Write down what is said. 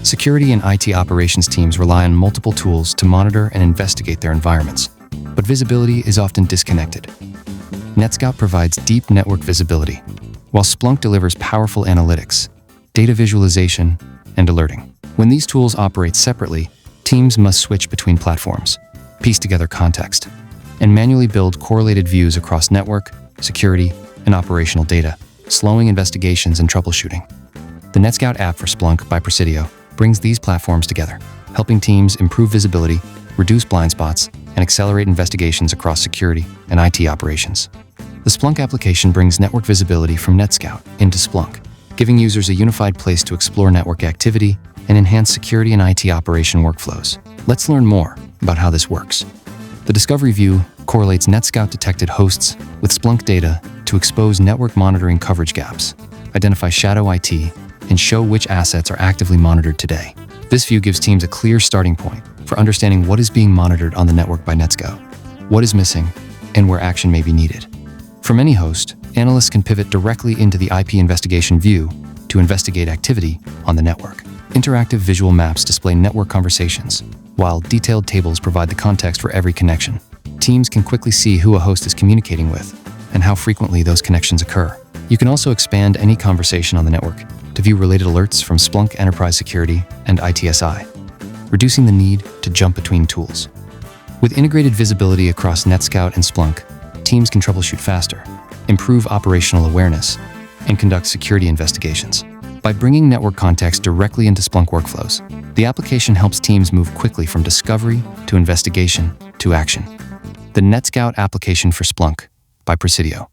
Security and IT operations teams rely on multiple tools to monitor and investigate their environments, but visibility is often disconnected. NETSCOUT provides deep network visibility, while Splunk delivers powerful analytics, data visualization, and alerting. When these tools operate separately, teams must switch between platforms, piece together context, and manually build correlated views across network, security, and operational data, slowing investigations and troubleshooting. The NETSCOUT app for Splunk by Presidio brings these platforms together, helping teams improve visibility, reduce blind spots, and accelerate investigations across security and IT operations. The Splunk application brings network visibility from NETSCOUT into Splunk, giving users a unified place to explore network activity and enhance security and IT operation workflows. Let's learn more about how this works. The Discovery view correlates NETSCOUT detected hosts with Splunk data to expose network monitoring coverage gaps, identify shadow IT, and show which assets are actively monitored today. This view gives teams a clear starting point for understanding what is being monitored on the network by NETSCOUT, what is missing, and where action may be needed. From any host, analysts can pivot directly into the IP investigation view to investigate activity on the network. Interactive visual maps display network conversations, while detailed tables provide the context for every connection. Teams can quickly see who a host is communicating with and how frequently those connections occur. You can also expand any conversation on the network to view related alerts from Splunk Enterprise Security and ITSI, reducing the need to jump between tools. With integrated visibility across NETSCOUT and Splunk, teams can troubleshoot faster, improve operational awareness, and conduct security investigations. By bringing network context directly into Splunk workflows, the application helps teams move quickly from discovery to investigation to action. The NETSCOUT application for Splunk by Presidio.